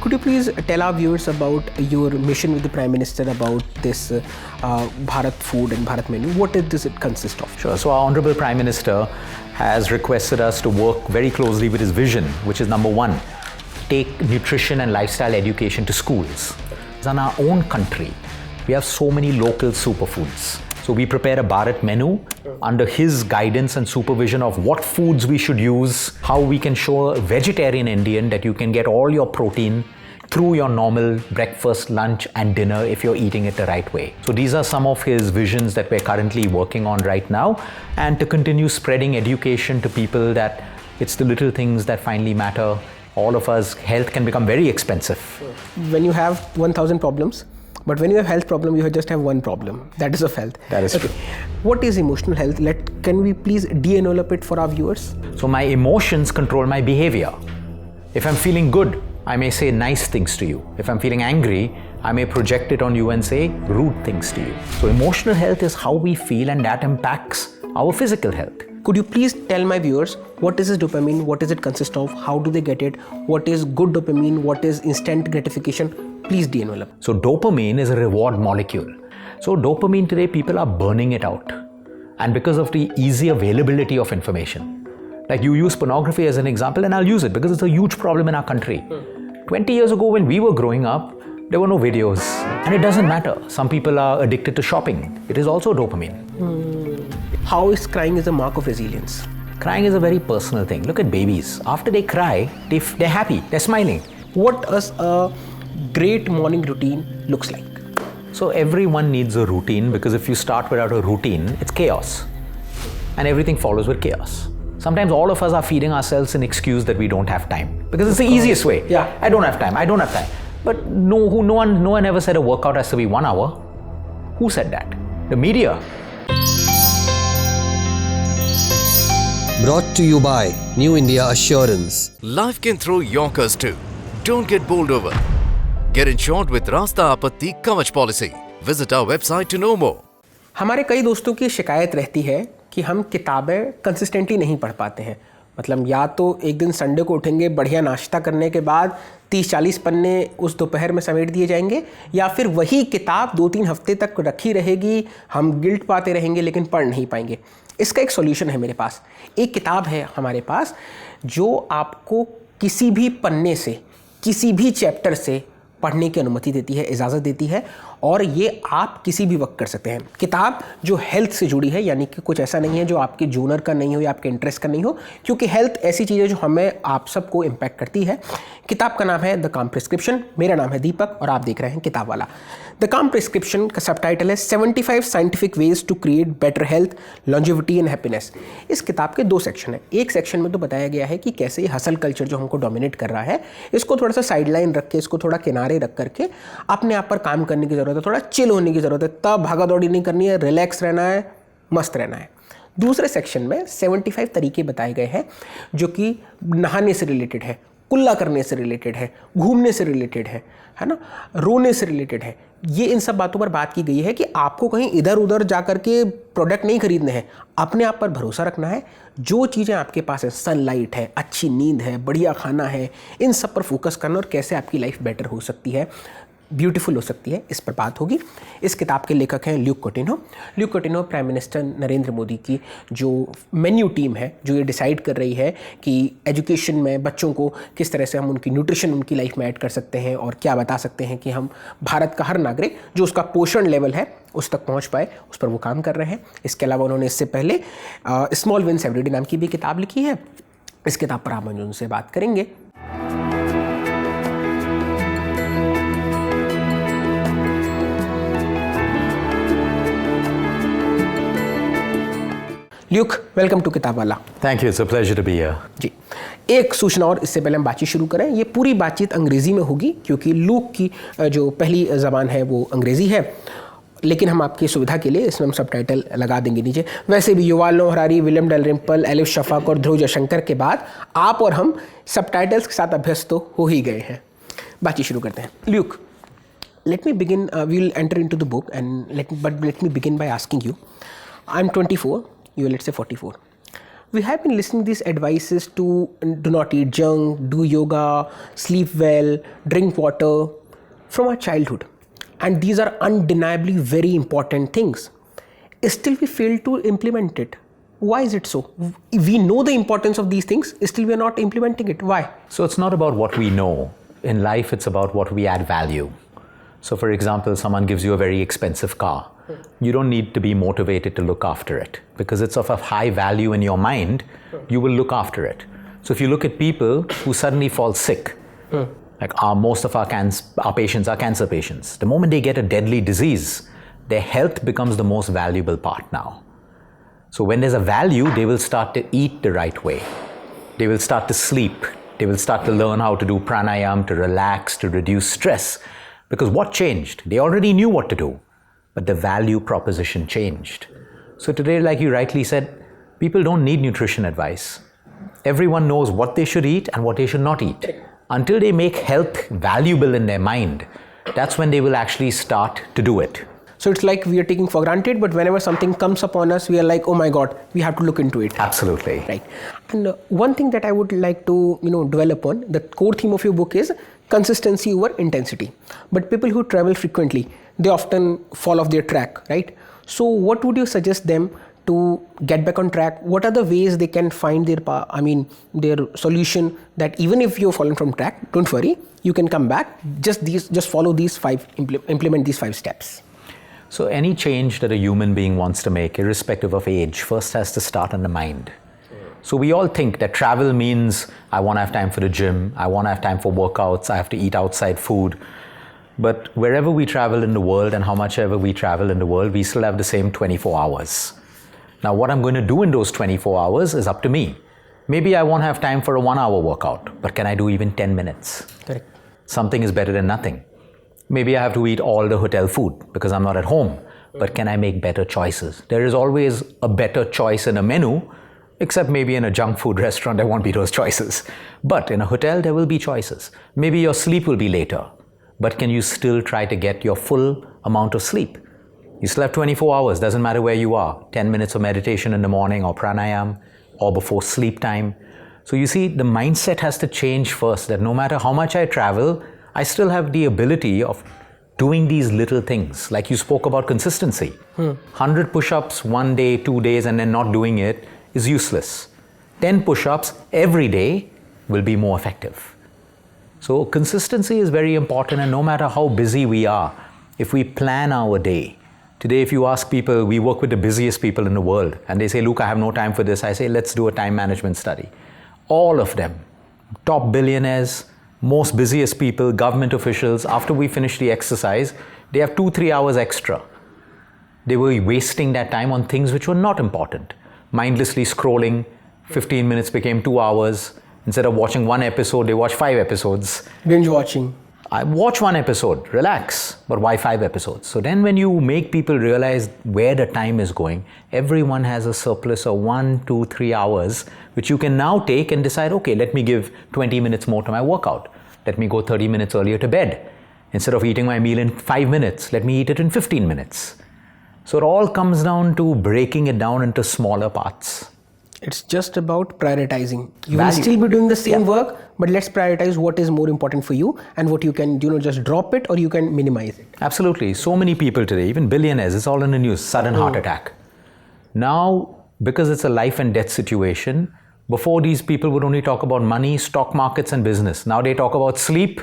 Could you please tell our viewers about your mission with the Prime Minister about this Bharat food and Bharat menu? What does it consist of? Sure. So our Honorable Prime Minister has requested us to work very closely with his vision, which is number one, take nutrition and lifestyle education to schools. In our own country, we have so many local superfoods. So we prepare a Bharat menu under his guidance and supervision of what foods we should use, how we can show a vegetarian Indian that you can get all your protein through your normal breakfast, lunch and dinner if you're eating it the right way. So these are some of his visions that we're currently working on right now, and to continue spreading education to people that it's the little things that finally matter. All of us, health can become very expensive. When you have 1,000 problems, but when you have health problem, you just have one problem. That is of health. That is true. What is emotional health? Can we please de-envelope it for our viewers? So my emotions control my behavior. If I'm feeling good, I may say nice things to you. If I'm feeling angry, I may project it on you and say rude things to you. So emotional health is how we feel, and that impacts our physical health. Could you please tell my viewers what is this dopamine, what does it consist of, how do they get it, what is good dopamine, what is instant gratification? Please de-envelope. So dopamine is a reward molecule. So dopamine today, people are burning it out. And because of the easy availability of information. Like you use pornography as an example, and I'll use it because it's a huge problem in our country. 20 years ago when we were growing up, there were no videos. And it doesn't matter. Some people are addicted to shopping. It is also dopamine. How is crying is a mark of resilience? Crying is a very personal thing. Look at babies. After they cry, they're happy, they're smiling. What does a great morning routine looks like? So everyone needs a routine, because if you start without a routine, it's chaos. And everything follows with chaos. Sometimes all of us are feeding ourselves an excuse that we don't have time. Because it's the easiest way. Yeah. I don't have time. But no one ever said a workout has to be 1 hour. Who said that? The media. Brought to you by New India Assurance. Life can throw Yorkers too. Don't get bowled over. Get insured with Rasta Apatti Kavach policy. Visit our website to know more. हमारे कई दोस्तों की शिकायत रहती है कि हम किताबें कंसिस्टेंटली नहीं पढ़ पाते हैं. मतलब या तो एक दिन संडे को उठेंगे, बढ़िया नाश्ता करने के बाद 30-40 पन्ने उस दोपहर में समेट दिए जाएंगे, या फिर वही किताब 2-3 हफ्ते तक रखी रहेगी, हम गिल्ट पाते रहेंगे लेकिन पढ़ नहीं पाएंगे. इसका एक सॉल्यूशन है मेरे पास. एक किताब है हमारे पास जो आपको किसी भी पन्ने से, किसी भी चैप्टर से पढ़ने की अनुमति देती है, इजाज़त देती है, और ये आप किसी भी वक्त कर सकते हैं. किताब जो हेल्थ से जुड़ी है, यानी कि कुछ ऐसा नहीं है जो आपके जूनर का नहीं हो या आपके इंटरेस्ट का नहीं हो, क्योंकि हेल्थ ऐसी चीज़ है जो हमें आप सबको इम्पैक्ट करती है. किताब का नाम है द काम प्रिस्क्रिप्शन. मेरा नाम है दीपक और आप देख रहे हैं किताबवाला. द काम प्रिस्क्रिप्शन का सबटाइटल है 75 scientific ways to create better health, longevity and happiness. इस किताब के 2 सेक्शन है. एक सेक्शन में तो बताया गया है कि कैसे ये हसल कल्चर जो हमको डोमिनेट कर रहा है, इसको थोड़ा सा साइडलाइन रख के, इसको थोड़ा किनारे रख करके अपने आप पर काम करने की ज़रूरत है, थोड़ा चिल होने की ज़रूरत है. तब भागा दौड़ी नहीं करनी है, रिलैक्स रहना है, मस्त रहना है. दूसरे सेक्शन में 75 तरीके बताए गए हैं जो कि नहाने से रिलेटेड है, कुल्ला करने से रिलेटेड है, घूमने से रिलेटेड है ना, रोने से रिलेटेड है. ये इन सब बातों पर बात की गई है कि आपको कहीं इधर उधर जा कर के प्रोडक्ट नहीं खरीदने हैं, अपने आप पर भरोसा रखना है. जो चीज़ें आपके पास है, सनलाइट है, अच्छी नींद है, बढ़िया खाना है, इन सब पर फोकस करना और कैसे आपकी लाइफ बेटर हो सकती है, ब्यूटीफुल हो सकती है, इस पर बात होगी. इस किताब के लेखक हैं Luke Coutinho. Luke Coutinho prime minister Narendra Modi की जो मेन्यू टीम है, जो ये डिसाइड कर रही है कि एजुकेशन में बच्चों को किस तरह से हम उनकी न्यूट्रिशन उनकी लाइफ में ऐड कर सकते हैं, और क्या बता सकते हैं कि हम भारत का हर नागरिक जो उसका पोषण लेवल है उस तक पहुंच पाए, उस पर वो काम कर रहे हैं. इसके अलावा उन्होंने इससे पहले स्मॉल विन्स एवरीडे नाम की भी किताब लिखी है. इस किताब पर हम उनसे बात करेंगे. Luke, welcome to Kitabwala. Thank you, it's a pleasure to be here. जी, एक सूचना और इससे पहले हम बातचीत शुरू करें. ये पूरी बातचीत अंग्रेज़ी में होगी क्योंकि लूक की जो पहली ज़बान है वो अंग्रेज़ी है, लेकिन हम आपकी सुविधा के लिए इसमें हम सबटाइटल लगा देंगे नीचे. वैसे भी Yuval Noh Harari, William डलरिम्पल, elif Shafaq और ध्रुव जयशंकर के बाद आप और हम सबटाइटल्स के साथ अभ्यस्त तो हो ही गए हैं. बातचीत शुरू करते हैं. Luke, let me begin, we will enter into the book, and let me begin by asking you, I'm 24, you are let's say 44. we have been listening to these advices to do not eat junk, do yoga, sleep well, drink water from our childhood. And these are undeniably very important things. Still we fail to implement it. Why is it so? We know the importance of these things, still we are not implementing it. Why? So it's not about what we know. In life, it's about what we add value. So for example, someone gives you a very expensive car. You don't need to be motivated to look after it because it's of a high value in your mind. You will look after it. So if you look at people who suddenly fall sick, like most of our patients are cancer patients. The moment they get a deadly disease, their health becomes the most valuable part now. So when there's a value, they will start to eat the right way. They will start to sleep. They will start to learn how to do pranayama, to relax, to reduce stress. Because what changed? They already knew what to do, but the value proposition changed. So today, like you rightly said, people don't need nutrition advice. Everyone knows what they should eat and what they should not eat. Until they make health valuable in their mind, that's when they will actually start to do it. So it's like we are taking for granted, but whenever something comes upon us, we are like, oh my God, we have to look into it. Absolutely. Right. And one thing that I would like to, dwell upon, the core theme of your book is consistency over intensity. But people who travel frequently, they often fall off their track, right? So what would you suggest them to get back on track? What are the ways they can find their solution that even if you've fallen from track, don't worry, you can come back. Just follow these implement these 5 steps. So any change that a human being wants to make, irrespective of age, first has to start in the mind. So we all think that travel means I want to have time for the gym, I want to have time for workouts, I have to eat outside food. But wherever we travel in the world and how much ever we travel in the world, we still have the same 24 hours. Now what I'm going to do in those 24 hours is up to me. Maybe I won't have time for a 1-hour workout, but can I do even 10 minutes? Correct. Something is better than nothing. Maybe I have to eat all the hotel food because I'm not at home, but can I make better choices? There is always a better choice in a menu, except maybe in a junk food restaurant, there won't be those choices. But in a hotel, there will be choices. Maybe your sleep will be later, but can you still try to get your full amount of sleep? You still have 24 hours, doesn't matter where you are. 10 minutes of meditation in the morning or pranayama or before sleep time. So you see, the mindset has to change first, that no matter how much I travel, I still have the ability of doing these little things. Like you spoke about consistency. 100 push-ups 1 day, 2 days, and then not doing it is useless. 10 push-ups every day will be more effective. So consistency is very important, and no matter how busy we are, if we plan our day. Today, if you ask people, we work with the busiest people in the world, and they say, Luke, I have no time for this. I say, let's do a time management study. All of them, top billionaires, most busiest people, government officials, after we finish the exercise, they have 2-3 hours extra. They were wasting that time on things which were not important. Mindlessly scrolling, 15 minutes became 2 hours. Instead of watching 1 episode, they watch 5 episodes. Binge watching. I watch 1 episode, relax, but why 5 episodes? So then when you make people realize where the time is going, everyone has a surplus of 1, 2, 3 hours, which you can now take and decide, okay, let me give 20 minutes more to my workout. Let me go 30 minutes earlier to bed. Instead of eating my meal in 5 minutes, let me eat it in 15 minutes. So it all comes down to breaking it down into smaller parts. It's just about prioritizing. You Value. will still be doing the same work, but let's prioritize what is more important for you and what you can, just drop it or you can minimize it. Absolutely. So many people today, even billionaires, it's all in the news, sudden heart attack. Now, because it's a life and death situation, before these people would only talk about money, stock markets and business. Now they talk about sleep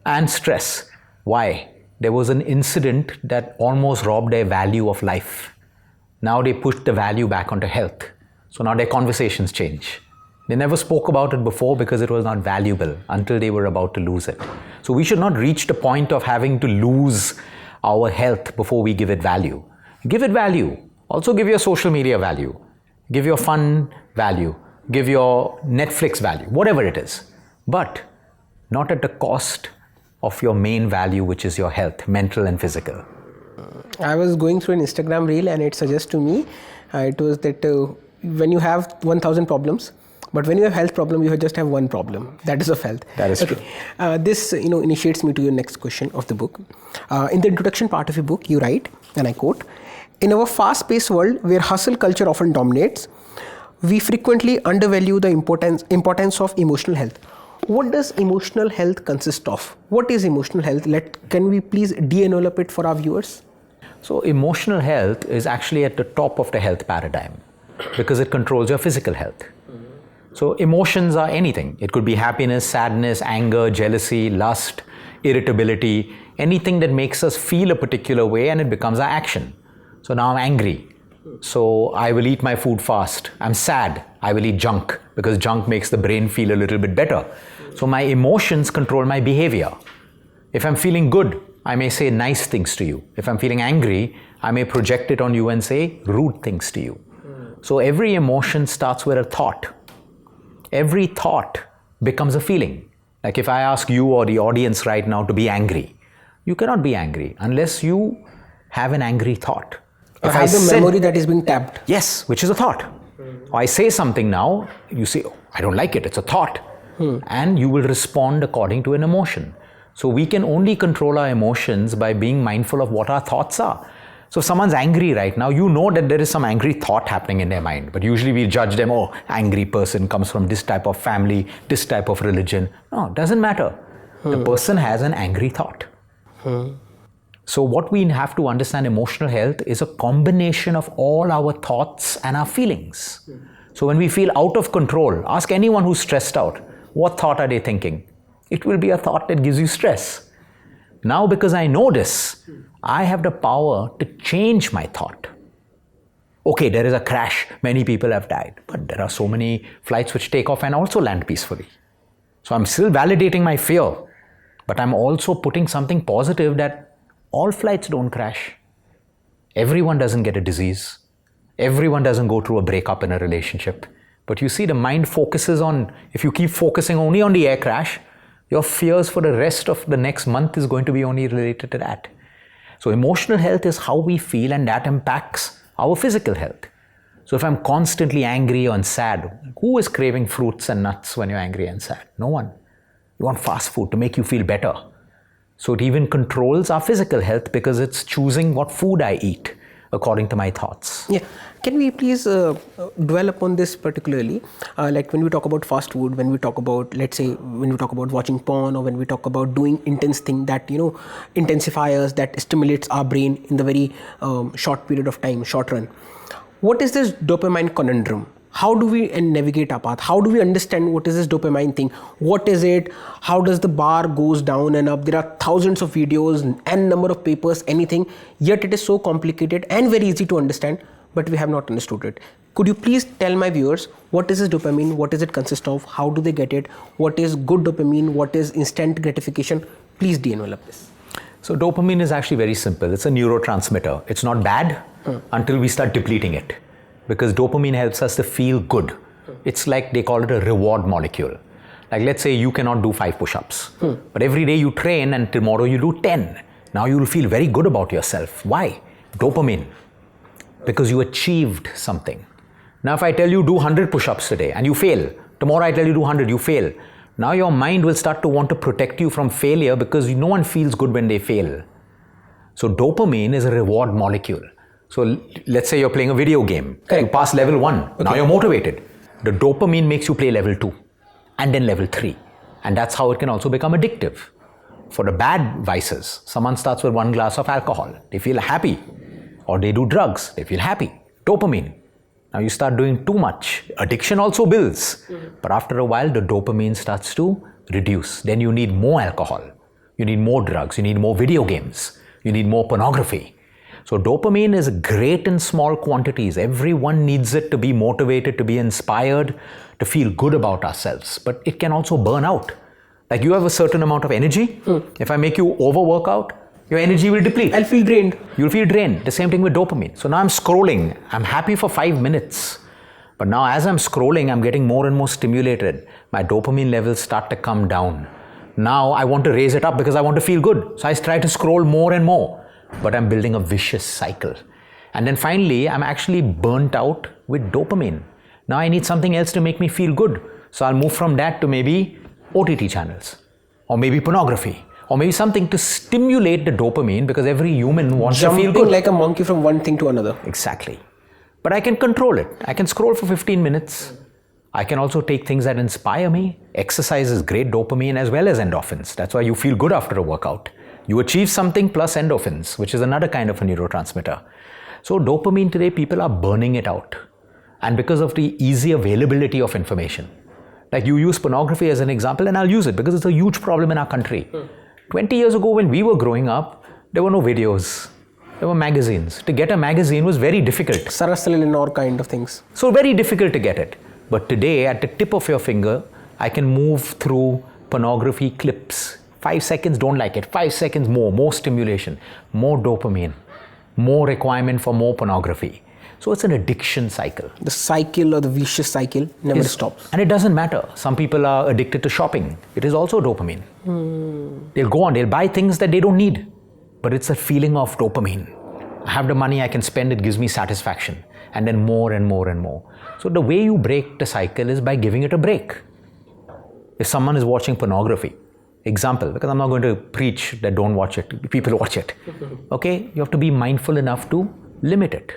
and stress. Why? There was an incident that almost robbed their value of life. Now they pushed the value back onto health. So now their conversations change. They never spoke about it before because it was not valuable until they were about to lose it. So we should not reach the point of having to lose our health before we give it value. Give it value. Also give your social media value. Give your fun value. Give your Netflix value, whatever it is. But not at the cost of your main value, which is your health, mental and physical. I was going through an Instagram reel and it suggests to me, it was that when you have 1,000 problems, but when you have health problem, you just have one problem. That is of health. That is true. This initiates me to your next question of the book. In the introduction part of your book, you write, and I quote, "In our fast-paced world where hustle culture often dominates, we frequently undervalue the importance of emotional health. What does emotional health consist of? What is emotional health? Can we please de-envelope it for our viewers? So emotional health is actually at the top of the health paradigm because it controls your physical health. So emotions are anything. It could be happiness, sadness, anger, jealousy, lust, irritability, anything that makes us feel a particular way and it becomes our action. So now I'm angry. So I will eat my food fast. I'm sad. I will eat junk because junk makes the brain feel a little bit better. So my emotions control my behavior. If I'm feeling good, I may say nice things to you. If I'm feeling angry, I may project it on you and say rude things to you. So every emotion starts with a thought. Every thought becomes a feeling. Like if I ask you or the audience right now to be angry, you cannot be angry unless you have an angry thought. If I have the memory that is being tapped. Yes, which is a thought. I say something now, you say, oh, I don't like it, it's a thought. And you will respond according to an emotion. So we can only control our emotions by being mindful of what our thoughts are. So if someone's angry right now, you know that there is some angry thought happening in their mind. But usually we judge them, oh, angry person comes from this type of family, this type of religion. No, it doesn't matter. The person has an angry thought. So what we have to understand emotional health is a combination of all our thoughts and our feelings. So when we feel out of control, ask anyone who's stressed out, what thought are they thinking? It will be a thought that gives you stress. Now because I know this, I have the power to change my thought. Okay, there is a crash, many people have died, but there are so many flights which take off and also land peacefully. So I'm still validating my fear, but I'm also putting something positive that all flights don't crash. Everyone doesn't get a disease. Everyone doesn't go through a breakup in a relationship. But you see, the mind focuses on, if you keep focusing only on the air crash, your fears for the rest of the next month is going to be only related to that. So emotional health is how we feel, and that impacts our physical health. So if I'm constantly angry or sad, who is craving fruits and nuts when you're angry and sad? No one. You want fast food to make you feel better. So it even controls our physical health because it's choosing what food I eat according to my thoughts. Yeah. Can we please dwell upon this particularly? Like when we talk about fast food, when we talk about, let's say, when we talk about watching porn, or when we talk about doing intense thing that, intensifiers, that stimulates our brain in the very short period of time, short run. What is this dopamine conundrum? How do we navigate our path? How do we understand what is this dopamine thing? What is it? How does the bar goes down and up? There are thousands of videos, n number of papers, anything. Yet it is so complicated and very easy to understand, but we have not understood it. Could you please tell my viewers, what is this dopamine? What does it consist of? How do they get it? What is good dopamine? What is instant gratification? Please de-envelope this. So dopamine is actually very simple. It's a neurotransmitter. It's not bad until we start depleting it. Because dopamine helps us to feel good. It's like they call it a reward molecule. Like let's say you cannot do 5 push-ups, but every day you train and tomorrow you do 10. Now you will feel very good about yourself. Why? Dopamine. Because you achieved something. Now if I tell you do 100 push-ups today and you fail, tomorrow I tell you do 100, you fail. Now your mind will start to want to protect you from failure because no one feels good when they fail. So dopamine is a reward molecule. So let's say you're playing a video game. Okay. You pass level 1. Okay. Now you're motivated. The dopamine makes you play level 2 and then level 3. And that's how it can also become addictive. For the bad vices, someone starts with 1 glass of alcohol. They feel happy. Or they do drugs. They feel happy. Dopamine. Now you start doing too much. Addiction also builds. But after a while, the dopamine starts to reduce. Then you need more alcohol. You need more drugs. You need more video games. You need more pornography. So dopamine is great in small quantities. Everyone needs it to be motivated, to be inspired, to feel good about ourselves. But it can also burn out. Like you have a certain amount of energy. If I make you overwork out, your energy will deplete. I'll feel drained. You'll feel drained. The same thing with dopamine. So now I'm scrolling. I'm happy for 5 minutes. But now as I'm scrolling, I'm getting more and more stimulated. My dopamine levels start to come down. Now I want to raise it up because I want to feel good. So I try to scroll more and more. But I'm building a vicious cycle. And then finally, I'm actually burnt out with dopamine. Now I need something else to make me feel good. So I'll move from that to maybe OTT channels, or maybe pornography, or maybe something to stimulate the dopamine because every human wants to feel good. Jumping like a monkey from one thing to another. Exactly. But I can control it. I can scroll for 15 minutes. I can also take things that inspire me. Exercise is great dopamine as well as endorphins. That's why you feel good after a workout. You achieve something plus endorphins, which is another kind of a neurotransmitter. So dopamine today, people are burning it out. And because of the easy availability of information. Like you use pornography as an example, and I'll use it because it's a huge problem in our country. 20 years ago when we were growing up, there were no videos. There were magazines. To get a magazine was very difficult. Sarasalinor kind of things. So very difficult to get it. But today, at the tip of your finger, I can move through pornography clips. 5 seconds, don't like it. 5 seconds more stimulation, more dopamine, more requirement for more pornography. So it's an addiction cycle. The cycle or the vicious cycle never stops. And it doesn't matter. Some people are addicted to shopping. It is also dopamine. They'll go on, they'll buy things that they don't need. But it's a feeling of dopamine. I have the money, I can spend, it gives me satisfaction. And then more and more and more. So the way you break the cycle is by giving it a break. If someone is watching pornography, example, because I'm not going to preach that don't watch it, people watch it. Okay, you have to be mindful enough to limit it.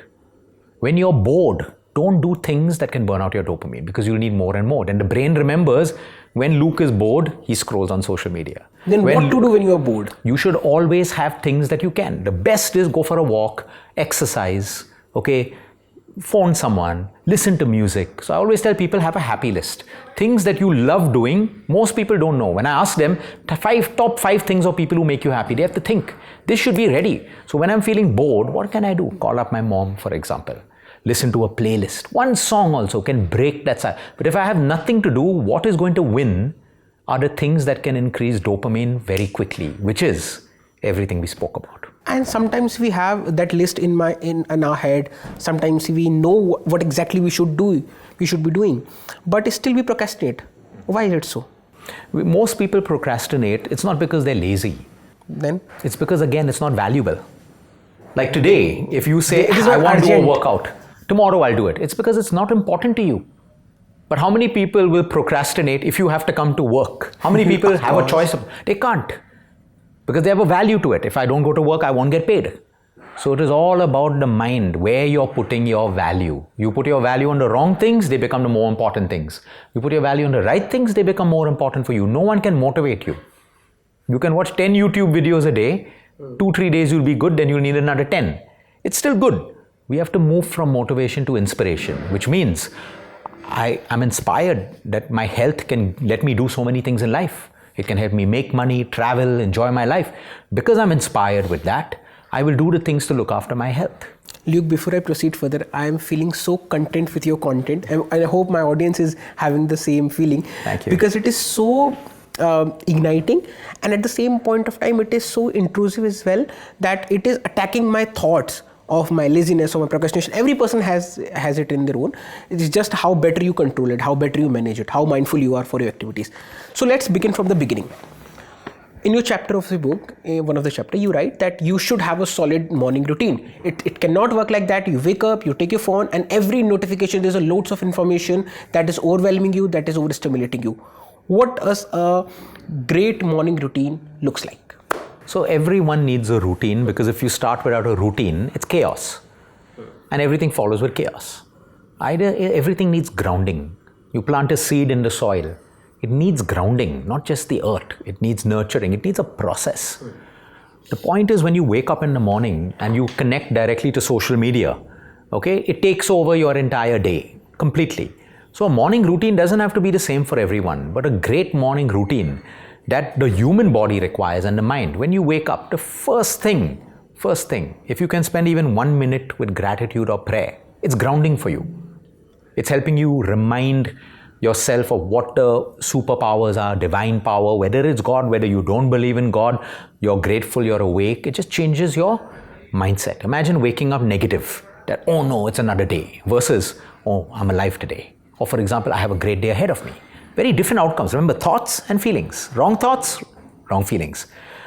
When you're bored, don't do things that can burn out your dopamine because you'll need more and more. Then the brain remembers when Luke is bored, he scrolls on social media. Then what to do when you're bored? You should always have things that you can. The best is go for a walk, exercise, okay, phone someone, listen to music. So I always tell people have a happy list. Things that you love doing, most people don't know. When I ask them, top 5 things of people who make you happy, they have to think. This should be ready. So when I'm feeling bored, what can I do? Call up my mom, for example. Listen to a playlist. One song also can break that cycle. But if I have nothing to do, what is going to win are the things that can increase dopamine very quickly, which is everything we spoke about. And sometimes we have that list in our head. Sometimes we know what exactly we should be doing, but still we procrastinate. Why is it so? Most people procrastinate. It's not because they're lazy. Then it's because, again, it's not valuable. Like today, if you say, I want to do a workout, tomorrow I'll do it. It's because it's not important to you. But how many people will procrastinate if you have to come to work? How many people have a choice? They can't. Because they have a value to it. If I don't go to work, I won't get paid. So it is all about the mind, where you're putting your value. You put your value on the wrong things, they become the more important things. You put your value on the right things, they become more important for you. No one can motivate you. You can watch 10 YouTube videos a day. 2-3 days you'll be good, then you'll need another 10. It's still good. We have to move from motivation to inspiration, which means I'm inspired that my health can let me do so many things in life. It can help me make money, travel, enjoy my life. Because I'm inspired with that, I will do the things to look after my health. Luke, before I proceed further, I am feeling so content with your content, and I hope my audience is having the same feeling. Thank you. Because it is so igniting, and at the same point of time, it is so intrusive as well that it is attacking my thoughts of my laziness or my procrastination. Every person has it in their own. It is just how better you control it, how better you manage it, how mindful you are for your activities. So let's begin from the beginning. In your chapter of the book, one of the chapter, you write that you should have a solid morning routine. It cannot work like that. You wake up, you take your phone, and every notification, there's a loads of information that is overwhelming you, that is overstimulating you. What does a great morning routine looks like? So everyone needs a routine, because if you start without a routine, it's chaos. And everything follows with chaos. Everything needs grounding. You plant a seed in the soil. It needs grounding, not just the earth. It needs nurturing. It needs a process. The point is, when you wake up in the morning and you connect directly to social media, okay, it takes over your entire day completely. So a morning routine doesn't have to be the same for everyone, but a great morning routine that the human body requires and the mind. When you wake up, the first thing, if you can spend even 1 minute with gratitude or prayer, it's grounding for you. It's helping you remind yourself of what the superpowers are, divine power, whether it's God, whether you don't believe in God, you're grateful, you're awake. It just changes your mindset. Imagine waking up negative, that, oh no, it's another day, versus, oh, I'm alive today. Or for example, I have a great day ahead of me. Very different outcomes. Remember, thoughts and feelings. Wrong thoughts, wrong feelings.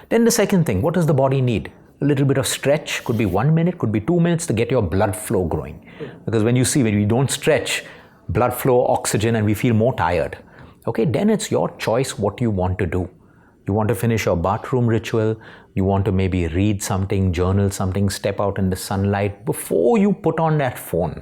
Then the second thing, what does the body need? A little bit of stretch, could be 1 minute, could be 2 minutes to get your blood flow growing. Because when we don't stretch, blood flow, oxygen, and we feel more tired. Okay, then it's your choice what you want to do. You want to finish your bathroom ritual, you want to maybe read something, journal something, step out in the sunlight before you put on that phone.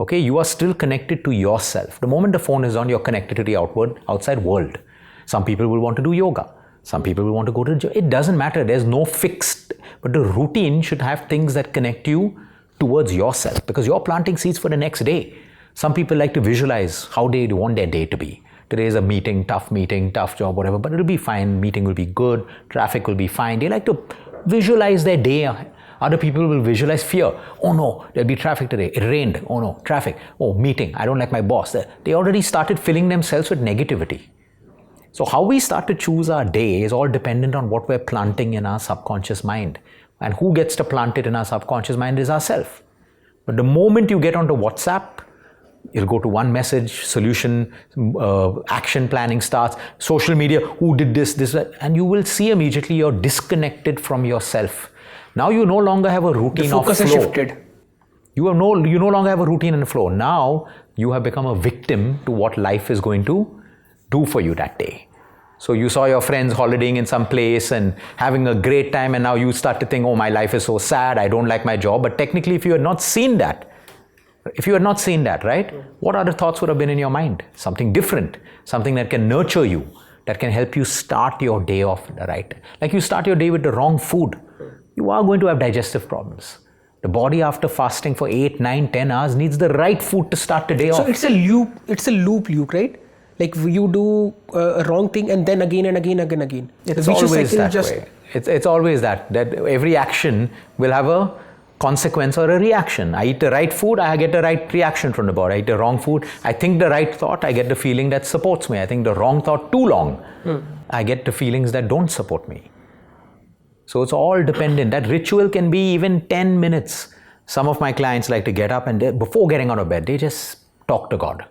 Okay, you are still connected to yourself. The moment the phone is on, you're connected to the outside world. Some people will want to do yoga. Some people will want to go to the gym. It doesn't matter. There's no fixed, but the routine should have things that connect you towards yourself, because you're planting seeds for the next day. Some people like to visualize how they want their day to be. Today is a meeting, tough job, whatever, but it'll be fine. Meeting will be good. Traffic will be fine. They like to visualize their day. Other people will visualize fear. Oh no, there'll be traffic today. It rained. Oh no, traffic. Oh, meeting. I don't like my boss. They already started filling themselves with negativity. So how we start to choose our day is all dependent on what we're planting in our subconscious mind. And who gets to plant it in our subconscious mind is ourselves. But the moment you get onto WhatsApp, you'll go to one message, solution, action planning starts, social media, who did this, and you will see immediately you're disconnected from yourself. Now you no longer have a routine of flow. The focus has shifted. You no longer have a routine and flow. Now you have become a victim to what life is going to do for you that day. So you saw your friends holidaying in some place and having a great time, and now you start to think, oh, my life is so sad, I don't like my job. But technically, if you had not seen that, right, what other thoughts would have been in your mind? Something different, something that can nurture you, that can help you start your day off right. Like you start your day with the wrong food, you are going to have digestive problems. The body, after fasting for 8, 9, 10 hours, needs the right food to start the day off. So it's a loop, Luke, right? Like you do a wrong thing and then again and again. It's always that way. It's always that every action will have a consequence or a reaction. I eat the right food, I get the right reaction from the body. I eat the wrong food, I think the right thought, I get the feeling that supports me. I think the wrong thought too long, I get the feelings that don't support me. So it's all dependent. That ritual can be even 10 minutes. Some of my clients like to get up and before getting out of bed, they just talk to God.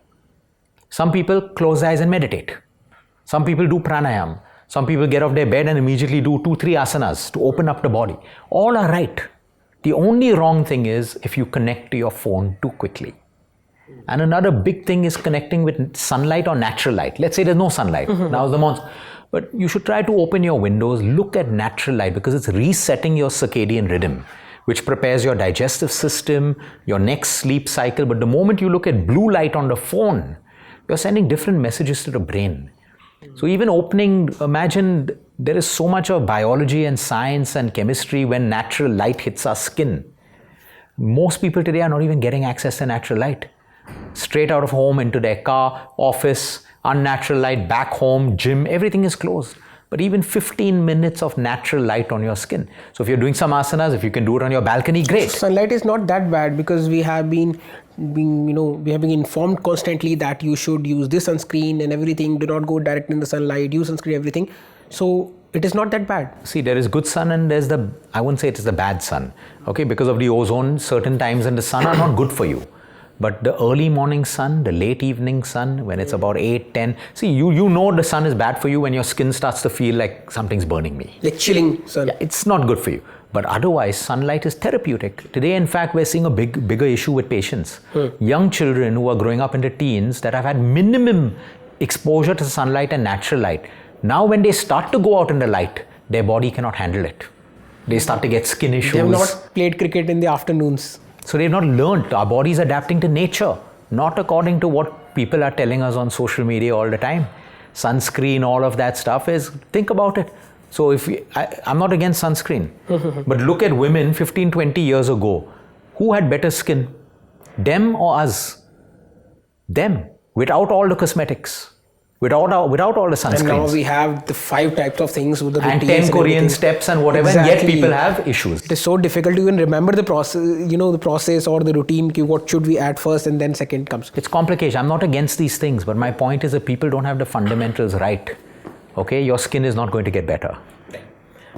Some people close their eyes and meditate. Some people do pranayam. Some people get off their bed and immediately do 2-3 asanas to open up the body. All are right. The only wrong thing is if you connect to your phone too quickly. And another big thing is connecting with sunlight or natural light. Let's say there's no sunlight. Now is the month. But you should try to open your windows, look at natural light, because it's resetting your circadian rhythm, which prepares your digestive system, your next sleep cycle. But the moment you look at blue light on the phone, you're sending different messages to the brain. So even imagine there is so much of biology and science and chemistry when natural light hits our skin. Most people today are not even getting access to natural light. Straight out of home, into their car, office, unnatural light, back home, gym, everything is closed. But even 15 minutes of natural light on your skin. So if you're doing some asanas, if you can do it on your balcony, great. Sunlight is not that bad because we have been informed constantly that you should use this sunscreen and everything. Do not go direct in the sunlight, use sunscreen, everything. So it is not that bad. See, there is good sun and there's I wouldn't say it is the bad sun. Okay, because of the ozone, certain times in the sun are not good for you. But the early morning sun, the late evening sun, when it's about 8, 10, see, you know the sun is bad for you when your skin starts to feel like something's burning me. Like chilling sun. Yeah, it's not good for you. But otherwise, sunlight is therapeutic. Today, in fact, we're seeing a bigger issue with patients. Young children who are growing up into teens that have had minimum exposure to sunlight and natural light. Now, when they start to go out in the light, their body cannot handle it. They start to get skin issues. They have not played cricket in the afternoons. So they've not learned. Our body's adapting to nature, not according to what people are telling us on social media all the time. Sunscreen, all of that stuff think about it. So I'm not against sunscreen, but look at women 15, 20 years ago. Who had better skin? Them or us? Them, without all the cosmetics. Without all the sunscreens. And now we have the 5 types of things with the and 10 Korean steps and whatever, exactly. And yet people have issues. It is so difficult to even remember the process, the process or the routine, what should we add first and then second comes. It's complication. I'm not against these things, but my point is that people don't have the fundamentals right. Okay, your skin is not going to get better.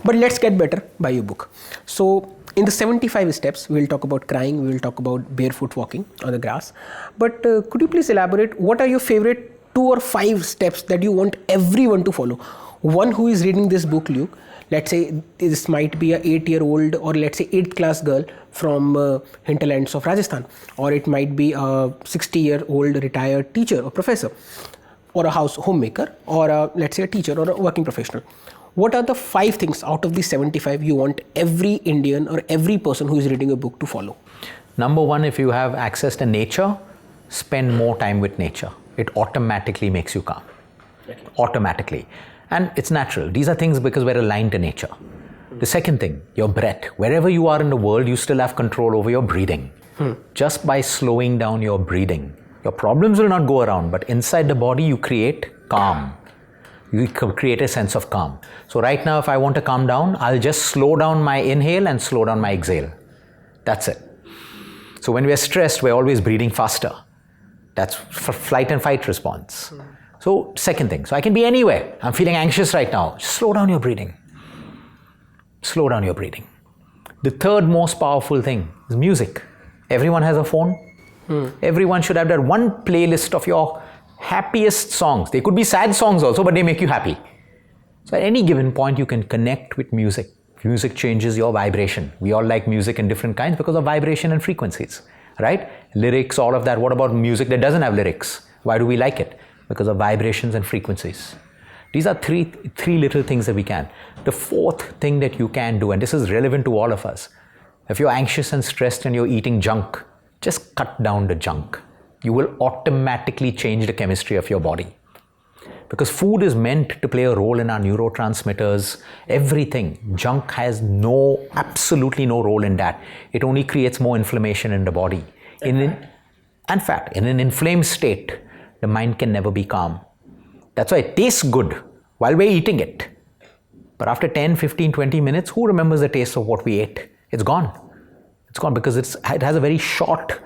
But let's get better by your book. So in the 75 steps, we'll talk about crying, we'll talk about barefoot walking on the grass. But could you please elaborate, what are your favorite 2 or 5 steps that you want everyone to follow? One who is reading this book, Luke, let's say this might be a 8-year-old or let's say 8th class girl from hinterlands of Rajasthan, or it might be a 60-year-old retired teacher or professor, or a homemaker, or let's say a teacher or a working professional. What are the 5 things out of the 75 you want every Indian or every person who is reading a book to follow? Number one, if you have access to nature, spend more time with nature. It automatically makes you calm. Automatically. And it's natural. These are things because we're aligned to nature. The second thing, your breath. Wherever you are in the world, you still have control over your breathing. Just by slowing down your breathing. Your problems will not go around, but inside the body, you create calm. You create a sense of calm. So right now, if I want to calm down, I'll just slow down my inhale and slow down my exhale. That's it. So when we're stressed, we're always breathing faster. That's for flight and fight response. So second thing, so I can be anywhere. I'm feeling anxious right now. Just slow down your breathing. Slow down your breathing. The third most powerful thing is music. Everyone has a phone. Everyone should have that one playlist of your happiest songs. They could be sad songs also, but they make you happy. So at any given point, you can connect with music. Music changes your vibration. We all like music in different kinds because of vibration and frequencies, right? Lyrics, all of that. What about music that doesn't have lyrics? Why do we like it? Because of vibrations and frequencies. These are three little things that we can. The fourth thing that you can do, and this is relevant to all of us, if you're anxious and stressed and you're eating junk, just cut down the junk. You will automatically change the chemistry of your body. Because food is meant to play a role in our neurotransmitters, everything. Junk has absolutely no role in that. It only creates more inflammation in the body. In fact, in an inflamed state, the mind can never be calm. That's why it tastes good while we're eating it. But after 10, 15, 20 minutes, who remembers the taste of what we ate? It's gone. It's gone because it has a very short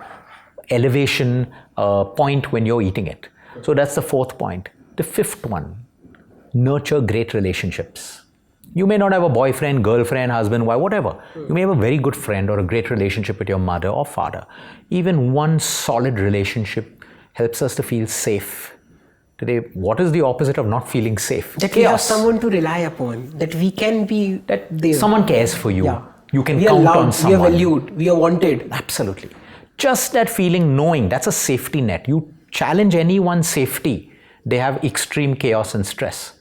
elevation point when you're eating it. So that's the fourth point. The fifth one, nurture great relationships. You may not have a boyfriend, girlfriend, husband, wife, whatever. You may have a very good friend or a great relationship with your mother or father. Even one solid relationship helps us to feel safe. Today, what is the opposite of not feeling safe? That we have someone to rely upon, that we can be... Someone cares for you. Yeah. You can count on someone. We are valued, we are wanted. Absolutely. Just that feeling, knowing, that's a safety net. You challenge anyone's safety, they have extreme chaos and stress.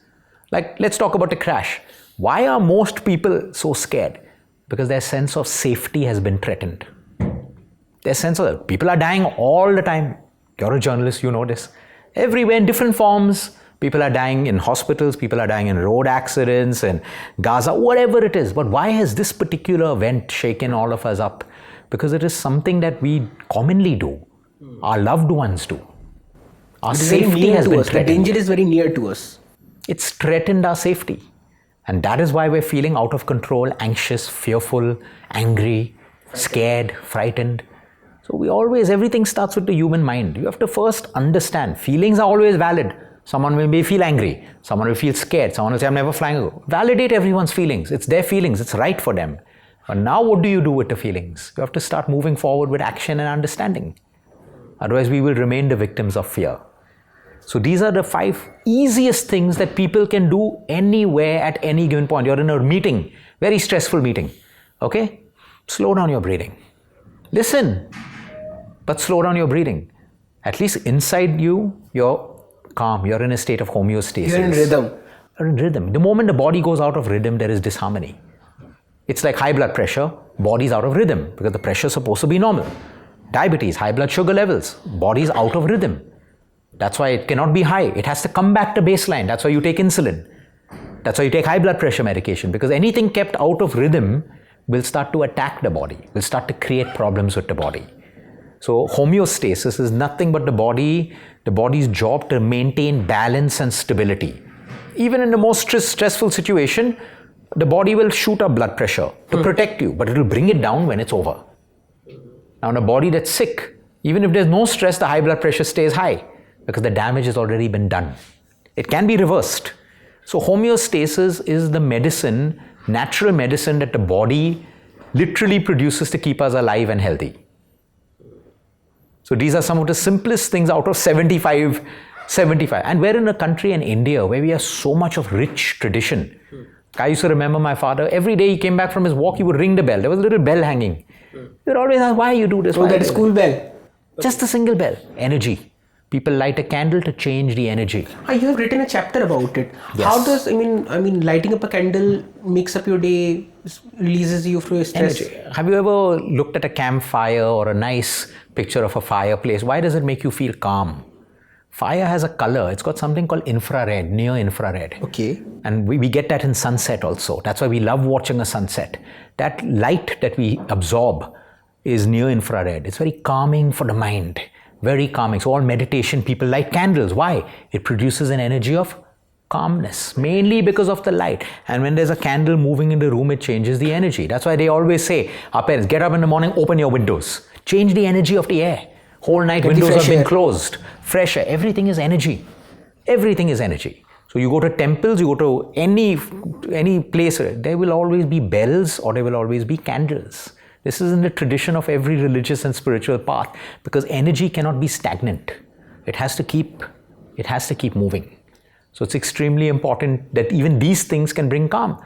Like, let's talk about the crash. Why are most people so scared? Because their sense of safety has been threatened. Their sense of... People are dying all the time. You're a journalist, you know this. Everywhere in different forms. People are dying in hospitals, people are dying in road accidents, in Gaza, whatever it is. But why has this particular event shaken all of us up? Because it is something that we commonly do. Our loved ones do. Our safety has been threatened. The danger is very near to us. It's threatened our safety. And that is why we're feeling out of control, anxious, fearful, angry, scared, frightened. So everything starts with the human mind. You have to first understand, feelings are always valid. Someone will feel angry. Someone will feel scared. Someone will say, I'm never flying. Validate everyone's feelings. It's their feelings. It's right for them. But now what do you do with the feelings? You have to start moving forward with action and understanding. Otherwise, we will remain the victims of fear. So these are the 5 easiest things that people can do anywhere at any given point. You're in a meeting, very stressful meeting. Okay? Slow down your breathing. Listen, but slow down your breathing. At least inside you, you're calm. You're in a state of homeostasis. You're in rhythm. You're in rhythm. The moment the body goes out of rhythm, there is disharmony. It's like high blood pressure, body's out of rhythm because the pressure is supposed to be normal. Diabetes, high blood sugar levels, body's out of rhythm. That's why it cannot be high. It has to come back to baseline. That's why you take insulin. That's why you take high blood pressure medication, because anything kept out of rhythm will start to attack the body, will start to create problems with the body. So homeostasis is nothing but the body's job to maintain balance and stability. Even in the most stressful situation, the body will shoot up blood pressure to protect you, but it will bring it down when it's over. Now in a body that's sick, even if there's no stress, the high blood pressure stays high because the damage has already been done. It can be reversed. So homeostasis is the medicine, natural medicine that the body literally produces to keep us alive and healthy. So these are some of the simplest things out of 75. And we're in a country in India where we have so much of rich tradition. I used to remember my father, every day he came back from his walk, he would ring the bell. There was a little bell hanging. He would always ask, why you do this? Oh, that school bell. Just a single bell. Energy. People light a candle to change the energy. You have written a chapter about it. Yes. How does, lighting up a candle makes up your day, releases you from your stress? Energy. Have you ever looked at a campfire or a nice picture of a fireplace? Why does it make you feel calm? Fire has a color. It's got something called infrared, near infrared. Okay. And we get that in sunset also. That's why we love watching a sunset. That light that we absorb is near infrared. It's very calming for the mind. Very calming. So all meditation people light candles. Why? It produces an energy of calmness, mainly because of the light. And when there's a candle moving in the room, it changes the energy. That's why they always say, our parents, get up in the morning, open your windows. Change the energy of the air. Whole night windows have been closed. Fresh air. Everything is energy. Everything is energy. So you go to temples, you go to any place, there will always be bells or there will always be candles. This is in the tradition of every religious and spiritual path, because energy cannot be stagnant. It has to keep moving. So it's extremely important that even these things can bring calm.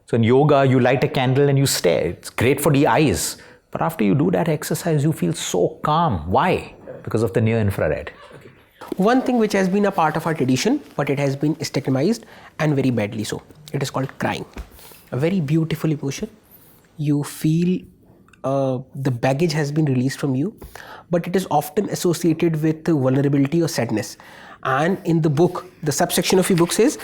So in yoga, you light a candle and you stare. It's great for the eyes. But after you do that exercise, you feel so calm. Why? Because of the near infrared. One thing which has been a part of our tradition, but it has been stigmatized and very badly so. It is called crying. A very beautiful emotion. You feel the baggage has been released from you, but it is often associated with vulnerability or sadness. And in the book, the subsection of your book says,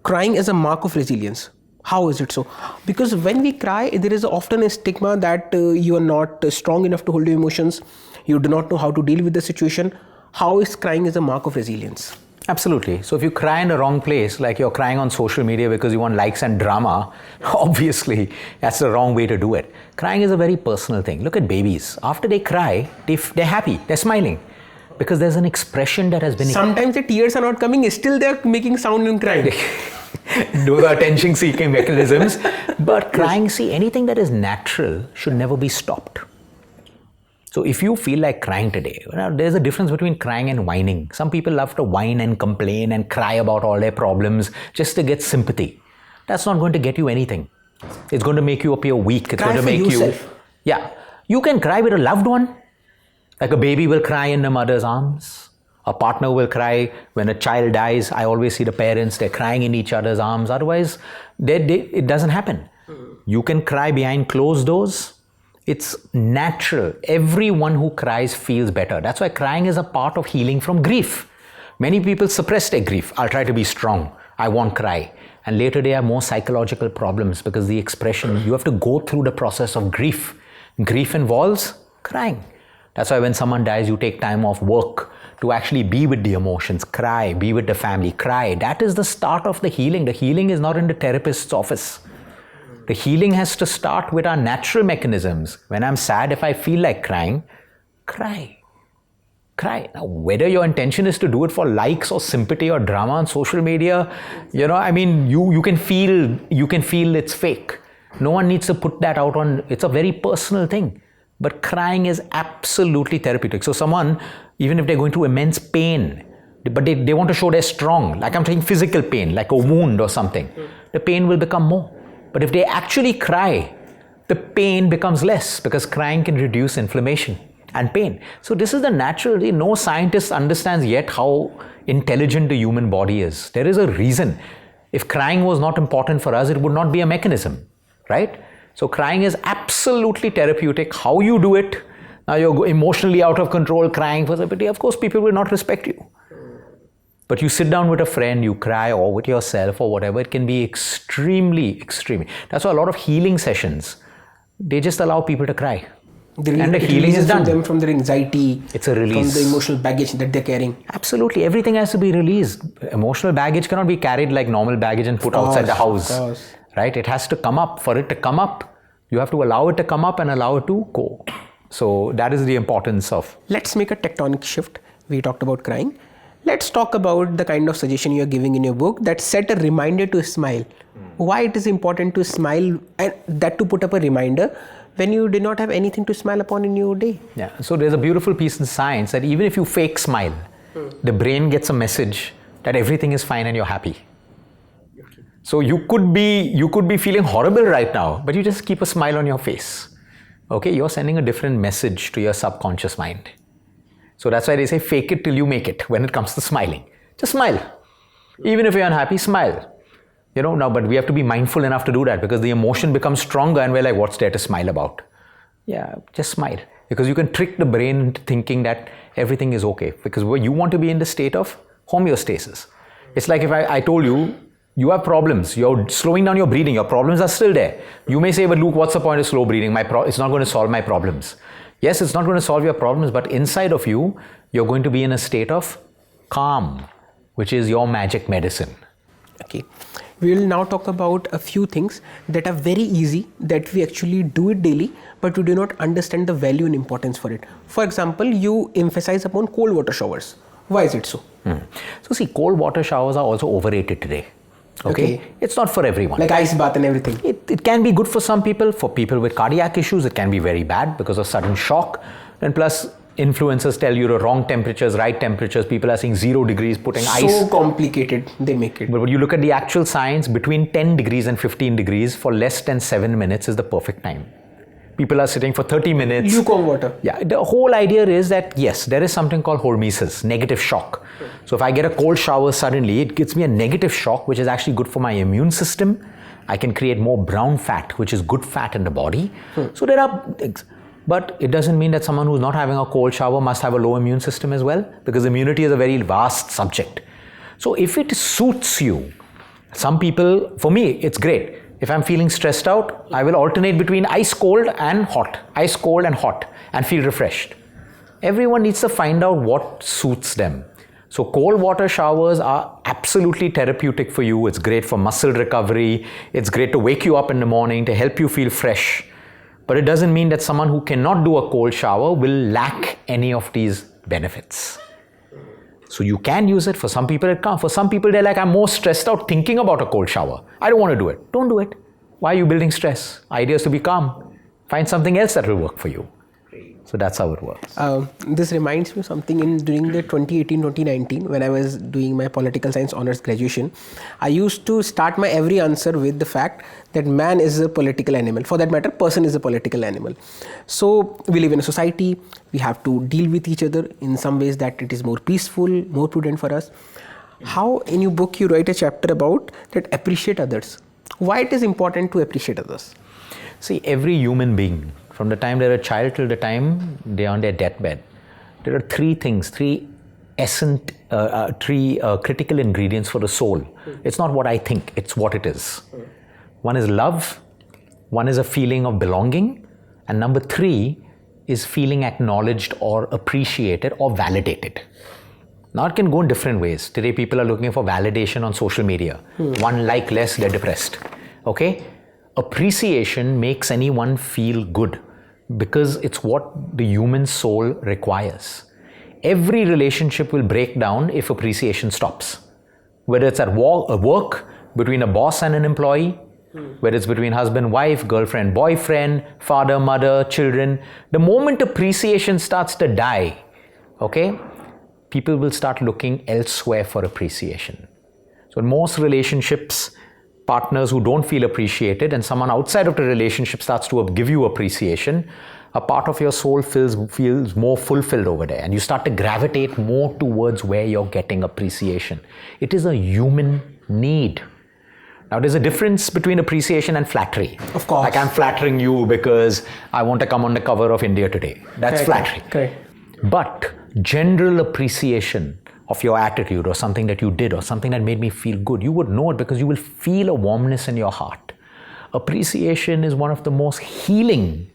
crying is a mark of resilience. How is it so? Because when we cry, there is often a stigma that you are not strong enough to hold your emotions. You do not know how to deal with the situation. How is crying is a mark of resilience? Absolutely. So if you cry in the wrong place, like you're crying on social media because you want likes and drama, obviously that's the wrong way to do it. Crying is a very personal thing. Look at babies. After they cry, they're happy, they're smiling. Because there's an expression that has been... Sometimes the tears are not coming, still they're making sound and crying. Those are attention-seeking mechanisms. But crying, see, anything that is natural should never be stopped. So if you feel like crying today, there's a difference between crying and whining. Some people love to whine and complain and cry about all their problems just to get sympathy. That's not going to get you anything. It's going to make you appear weak. It's Cry going to for make yourself. you... Yeah. You can cry with a loved one. Like a baby will cry in the mother's arms. A partner will cry when a child dies. I always see the parents, they're crying in each other's arms. Otherwise, it doesn't happen. You can cry behind closed doors. It's natural. Everyone who cries feels better. That's why crying is a part of healing from grief. Many people suppress their grief. I'll try to be strong. I won't cry. And later they have more psychological problems because the expression, you have to go through the process of grief. Grief involves crying. That's why when someone dies, you take time off work to actually be with the emotions, cry, be with the family, cry. That is the start of the healing. The healing is not in the therapist's office. The healing has to start with our natural mechanisms. When I'm sad, if I feel like crying, cry. Cry. Now, whether your intention is to do it for likes or sympathy or drama on social media, you can feel it's fake. No one needs to put that out on, it's a very personal thing. But crying is absolutely therapeutic. So someone, even if they're going through immense pain, but they want to show they're strong, like I'm saying physical pain, like a wound or something, the pain will become more. But if they actually cry, the pain becomes less because crying can reduce inflammation and pain. So this is the natural, no scientist understands yet how intelligent the human body is. There is a reason. If crying was not important for us, it would not be a mechanism, right? So crying is absolutely therapeutic. How you do it, now you're emotionally out of control, crying for sympathy, of course people will not respect you. But you sit down with a friend, you cry, or with yourself or whatever, it can be extremely. That's why a lot of healing sessions, they just allow people to cry. And the healing is done. Them from their anxiety, it's a release. From the emotional baggage that they're carrying. Absolutely, everything has to be released. Emotional baggage cannot be carried like normal baggage and put outside the house. Right? It has to come up. For it to come up, you have to allow it to come up and allow it to go. So that is the importance of... Let's make a tectonic shift. We talked about crying. Let's talk about the kind of suggestion you are giving in your book that set a reminder to smile. Why it is important to smile and that to put up a reminder when you did not have anything to smile upon in your day. Yeah. So there's a beautiful piece in science that even if you fake smile, the brain gets a message that everything is fine and you're happy. So you could be feeling horrible right now, but you just keep a smile on your face. Okay, you're sending a different message to your subconscious mind. So that's why they say fake it till you make it when it comes to smiling. Just smile. Even if you're unhappy, smile. Now, but we have to be mindful enough to do that because the emotion becomes stronger and we're like, what's there to smile about? Yeah, just smile. Because you can trick the brain into thinking that everything is okay. Because you want to be in the state of homeostasis. It's like if I told you, you have problems, you're slowing down your breathing, your problems are still there. You may say, but Luke, what's the point of slow breathing? It's not going to solve my problems. Yes, it's not going to solve your problems, but inside of you, you're going to be in a state of calm, which is your magic medicine. Okay. We will now talk about a few things that are very easy, that we actually do it daily, but we do not understand the value and importance for it. For example, you emphasize upon cold water showers. Why is it so? So see, cold water showers are also overrated today. Okay? It's not for everyone. Like ice bath and everything. It can be good for some people. For people with cardiac issues, it can be very bad because of sudden shock. And plus, influencers tell you the wrong temperatures, right temperatures. People are saying 0 degrees, putting ice. So complicated they make it. But when you look at the actual science, between 10 degrees and 15 degrees for less than 7 minutes is the perfect time. People are sitting for 30 minutes. Lukewarm water. Yeah, the whole idea is that yes, there is something called hormesis, negative shock. So if I get a cold shower suddenly, it gives me a negative shock, which is actually good for my immune system. I can create more brown fat, which is good fat in the body. So there are things. But it doesn't mean that someone who's not having a cold shower must have a low immune system as well, because immunity is a very vast subject. So if it suits you, some people, for me, it's great. If I'm feeling stressed out, I will alternate between ice cold and hot, and feel refreshed. Everyone needs to find out what suits them. So cold water showers are absolutely therapeutic for you. It's great for muscle recovery. It's great to wake you up in the morning, to help you feel fresh. But it doesn't mean that someone who cannot do a cold shower will lack any of these benefits. So you can use it. For some people it can't. For some people they're like, I'm more stressed out thinking about a cold shower. I don't want to do it. Don't do it. Why are you building stress? Idea is to be calm. Find something else that will work for you. So that's how it works. This reminds me of something during the 2018-2019 when I was doing my political science honors graduation. I used to start my every answer with the fact that man is a political animal. For that matter, person is a political animal. So we live in a society. We have to deal with each other in some ways that it is more peaceful, more prudent for us. How in your book you write a chapter about that appreciate others. Why it is important to appreciate others? See, every human being, from the time they're a child till the time they're on their deathbed, there are three things, three critical ingredients for the soul. It's not what I think, it's what it is. One is love, one is a feeling of belonging, and number 3 is feeling acknowledged or appreciated or validated. Now it can go in different ways. Today people are looking for validation on social media. One like less, they're depressed. Okay? Appreciation makes anyone feel good because it's what the human soul requires. Every relationship will break down if appreciation stops. Whether it's at work, between a boss and an employee, whether it's between husband, wife, girlfriend, boyfriend, father, mother, children. The moment appreciation starts to die, okay, people will start looking elsewhere for appreciation. So in most relationships, partners who don't feel appreciated and someone outside of the relationship starts to give you appreciation, a part of your soul feels more fulfilled over there, and you start to gravitate more towards where you're getting appreciation. It is a human need. Now there's a difference between appreciation and flattery. Of course. Like I'm flattering you because I want to come on the cover of India Today. That's flattery. Correct. But general appreciation of your attitude or something that you did or something that made me feel good, you would know it because you will feel a warmness in your heart. Appreciation is one of the most healing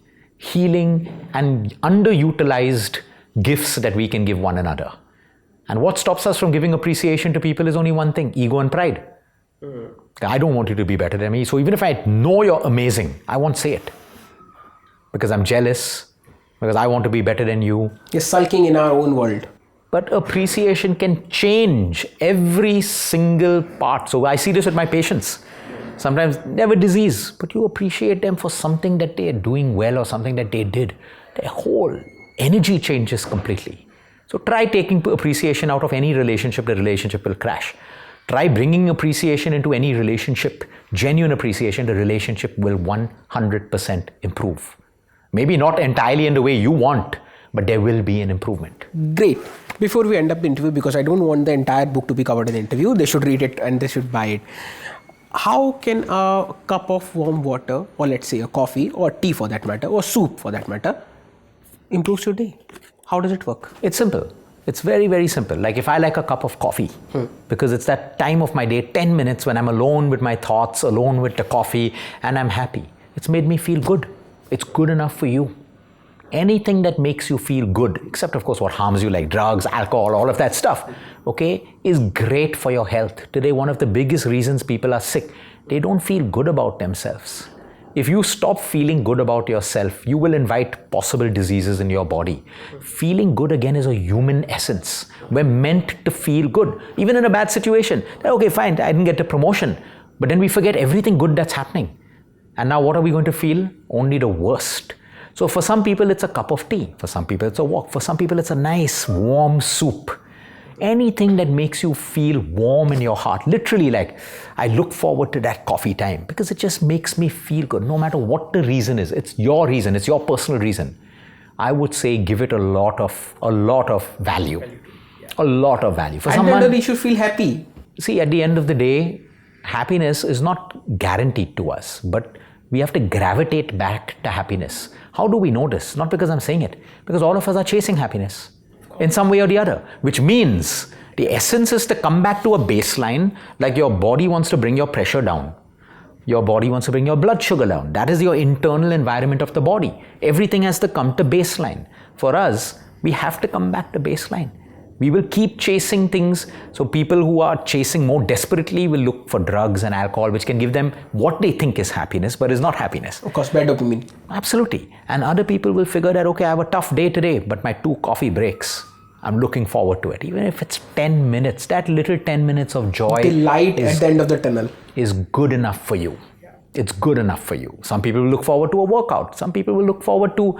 and underutilized gifts that we can give one another. And what stops us from giving appreciation to people is only one thing: ego and pride. I don't want you to be better than me. So even if I know you're amazing, I won't say it. Because I'm jealous, because I want to be better than you. You're sulking in our own world. But appreciation can change every single part. So I see this with my patients. Sometimes they have a disease, but you appreciate them for something that they are doing well or something that they did. Their whole energy changes completely. So try taking appreciation out of any relationship, the relationship will crash. Try bringing appreciation into any relationship, genuine appreciation, the relationship will 100% improve. Maybe not entirely in the way you want, but there will be an improvement. Great. Before we end up the interview, because I don't want the entire book to be covered in the interview, they should read it and they should buy it. How can a cup of warm water, or let's say a coffee or tea for that matter, or soup for that matter, improves your day? How does it work? It's simple. It's very, very simple. Like if I like a cup of coffee, because it's that time of my day, 10 minutes when I'm alone with my thoughts, alone with the coffee, and I'm happy. It's made me feel good. It's good enough for you. Anything that makes you feel good, except of course what harms you like drugs, alcohol, all of that stuff, okay, is great for your health. Today, one of the biggest reasons people are sick, they don't feel good about themselves. If you stop feeling good about yourself, you will invite possible diseases in your body. Feeling good again is a human essence. We're meant to feel good, even in a bad situation. Okay, fine, I didn't get a promotion, but then we forget everything good that's happening. And now what are we going to feel? Only the worst. So for some people, it's a cup of tea. For some people, it's a walk. For some people, it's a nice, warm soup. Anything that makes you feel warm in your heart. Literally, like, I look forward to that coffee time because it just makes me feel good. No matter what the reason is, it's your reason, it's your personal reason. I would say give it a lot of value. A lot of value. For someone, then you should feel happy. See, at the end of the day, happiness is not guaranteed to us, but we have to gravitate back to happiness. How do we know this? Not because I'm saying it, because all of us are chasing happiness in some way or the other, which means the essence is to come back to a baseline, like your body wants to bring your pressure down. Your body wants to bring your blood sugar down. That is your internal environment of the body. Everything has to come to baseline. For us, we have to come back to baseline. We will keep chasing things. So people who are chasing more desperately will look for drugs and alcohol, which can give them what they think is happiness, but is not happiness. Of course, bad dopamine. Absolutely. And other people will figure that, okay, I have a tough day today, but my 2 coffee breaks, I'm looking forward to it. Even if it's 10 minutes, that little 10 minutes of joy. The light at the end of the tunnel. Is good enough for you. It's good enough for you. Some people will look forward to a workout. Some people will look forward to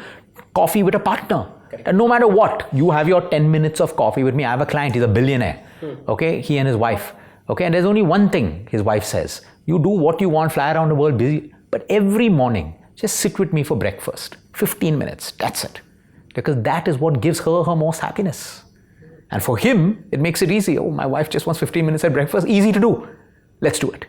coffee with a partner. And no matter what, you have your 10 minutes of coffee with me. I have a client, he's a billionaire. Okay, he and his wife. Okay, and there's only one thing his wife says. You do what you want, fly around the world, busy. But every morning, just sit with me for breakfast. 15 minutes, that's it. Because that is what gives her most happiness. And for him, it makes it easy. Oh, my wife just wants 15 minutes at breakfast. Easy to do. Let's do it.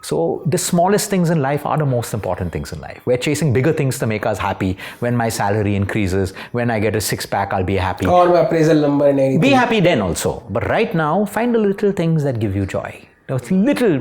So the smallest things in life are the most important things in life. We're chasing bigger things to make us happy. When my salary increases, when I get a 6-pack, I'll be happy. Or my appraisal number and anything. Be happy then also. But right now, find the little things that give you joy. Those are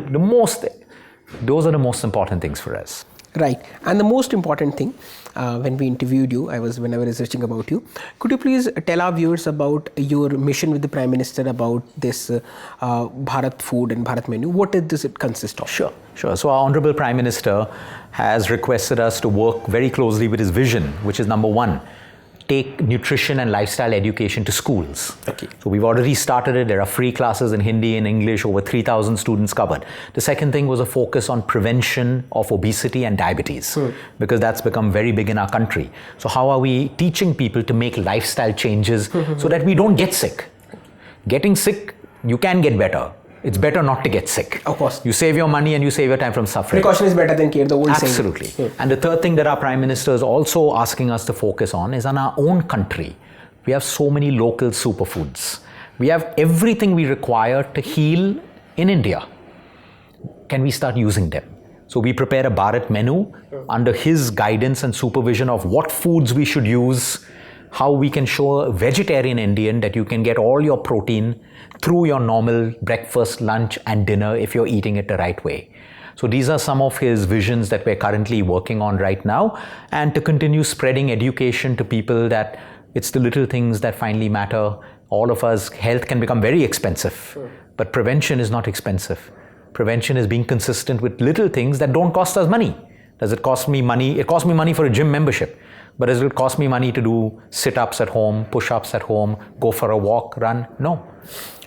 the most important things for us. Right. And the most important thing, when we interviewed you, when I was researching about you, could you please tell our viewers about your mission with the Prime Minister about this Bharat food and Bharat menu? What does it consist of? Sure. So our Honorable Prime Minister has requested us to work very closely with his vision, which is number 1, take nutrition and lifestyle education to schools. Okay. So we've already started it. There are free classes in Hindi and English, over 3,000 students covered. The second thing was a focus on prevention of obesity and diabetes, because that's become very big in our country. So how are we teaching people to make lifestyle changes so that we don't get sick? Getting sick, you can get better. It's better not to get sick. Of course. You save your money and you save your time from suffering. Precaution is better than care, the old saying. Absolutely. And the third thing that our Prime Minister is also asking us to focus on is on our own country. We have so many local superfoods. We have everything we require to heal in India. Can we start using them? So we prepare a Bharat menu under his guidance and supervision of what foods we should use, how we can show a vegetarian Indian that you can get all your protein through your normal breakfast, lunch and dinner if you're eating it the right way. So these are some of his visions that we're currently working on right now, and to continue spreading education to people that it's the little things that finally matter. All of us, health can become very expensive, but prevention is not expensive. Prevention is being consistent with little things that don't cost us money. Does it cost me money? It costs me money for a gym membership. But does it cost me money to do sit-ups at home, push-ups at home, go for a walk, run? No.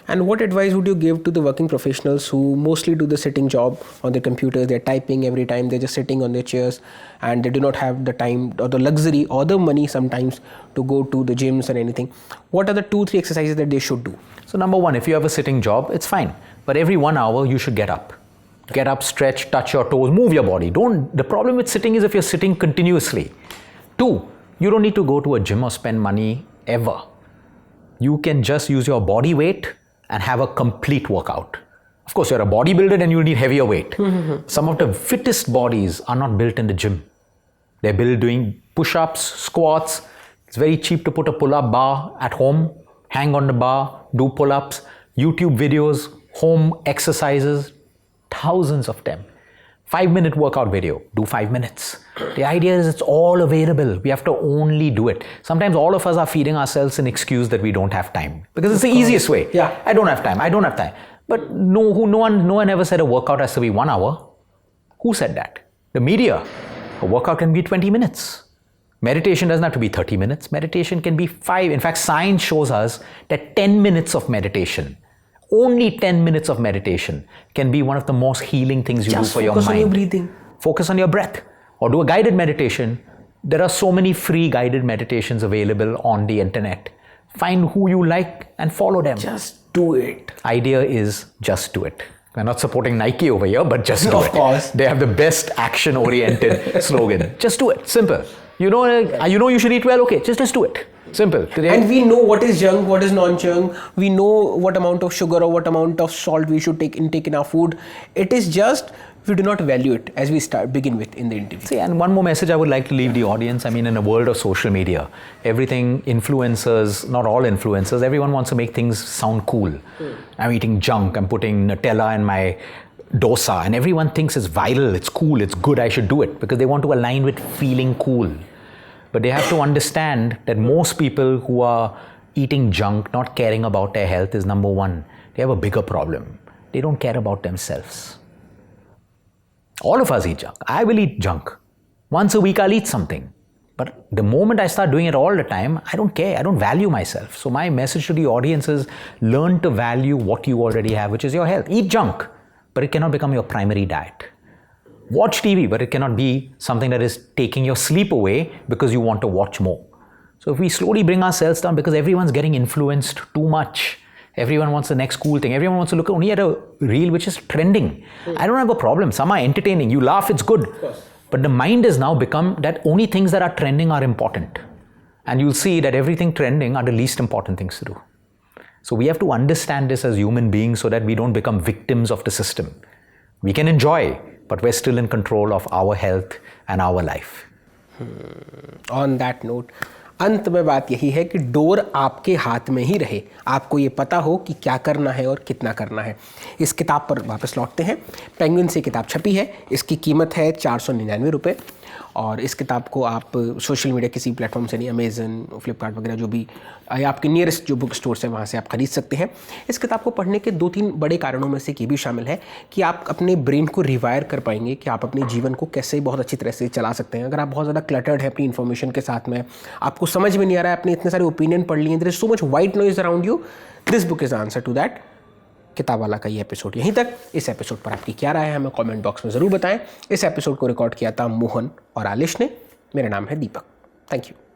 And what advice would you give to the working professionals who mostly do the sitting job on their computers? They're typing every time, they're just sitting on their chairs, and they do not have the time or the luxury or the money sometimes to go to the gyms or anything. What are the 2-3 exercises that they should do? So number 1, if you have a sitting job, it's fine. But every 1 hour, you should get up. Get up, stretch, touch your toes, move your body. The problem with sitting is if you're sitting continuously. 2, You don't need to go to a gym or spend money ever. You can just use your body weight and have a complete workout. Of course, you're a bodybuilder and you need heavier weight. Some of the fittest bodies are not built in the gym. They're built doing push-ups, squats. It's very cheap to put a pull-up bar at home, hang on the bar, do pull-ups, YouTube videos, home exercises, thousands of them. 5-minute workout video, do 5 minutes. The idea is it's all available. We have to only do it. Sometimes all of us are feeding ourselves an excuse that we don't have time because it's the easiest way. Yeah. I don't have time. But no one ever said a workout has to be 1 hour. Who said that? The media. A workout can be 20 minutes. Meditation doesn't have to be 30 minutes. Meditation can be 5. In fact, science shows us that 10 minutes of meditation, only 10 minutes of meditation can be one of the most healing things you do for your mind. Focus on your breathing. Focus on your breath. Or do a guided meditation. There are so many free guided meditations available on the internet. Find who you like and follow them. Just do it. Idea is just do it. We're not supporting Nike over here, but just do it. Of course. They have the best action-oriented slogan. Just do it. Simple. You know you should eat well. Okay, just do it. Simple. And we know what is junk, what is non-junk. We know what amount of sugar or what amount of salt we should intake in our food. It is just we do not value it as we begin with in the interview. See, and one more message I would like to leave the audience. I mean, in a world of social media, everything influencers, not all influencers, everyone wants to make things sound cool. I'm eating junk. I'm putting Nutella in my dosa, and everyone thinks it's viral, it's cool, it's good, I should do it because they want to align with feeling cool. But they have to understand that most people who are eating junk, not caring about their health is number one. They have a bigger problem. They don't care about themselves. All of us eat junk. I will eat junk. Once a week I'll eat something. But the moment I start doing it all the time, I don't care. I don't value myself. So my message to the audience is learn to value what you already have, which is your health. Eat junk, but it cannot become your primary diet. Watch TV, but it cannot be something that is taking your sleep away because you want to watch more. So if we slowly bring ourselves down, because everyone's getting influenced too much. Everyone wants the next cool thing. Everyone wants to look only at a reel which is trending. I don't have a problem. Some are entertaining. You laugh, it's good. But the mind has now become that only things that are trending are important. And you'll see that everything trending are the least important things to do. So we have to understand this as human beings so that we don't become victims of the system. We can enjoy, but we're still in control of our health and our life. On that note, अंत में बात यही है कि door आपके हाथ में ही रहे, आपको ये पता हो कि क्या करना है और कितना करना है। इस किताब पर वापस लौटते हैं। पेंगुइन से किताब छपी है, इसकी कीमत है 499 रुपये और इस किताब को आप सोशल मीडिया किसी प्लेटफॉर्म से नहीं, अमेज़न, फ्लिपकार्ट वगैरह जो भी आपके नियरेस्ट जो बुक स्टोर्स हैं वहाँ से आप खरीद सकते हैं। इस किताब को पढ़ने के 2-3 बड़े कारणों में से ये भी शामिल है कि आप अपने ब्रेन को रिवायर कर पाएंगे कि आप अपने जीवन को कैसे बहुत अच्छी तरह से चला सकते हैं। अगर आप बहुत ज़्यादा क्लटर्ड है अपनी इन्फॉर्मेशन के साथ में, आपको समझ में नहीं आ रहा है, आपने इतने सारे ओपिनियन पढ़ लिए, there is so much white noise around you, this book is answer to that. Kitabwala का ये एपिसोड यहीं तक। इस एपिसोड पर आपकी क्या राय है हमें कमेंट बॉक्स में ज़रूर बताएं। इस एपिसोड को रिकॉर्ड किया था मोहन और आलिश ने। मेरा नाम है दीपक। Thank you.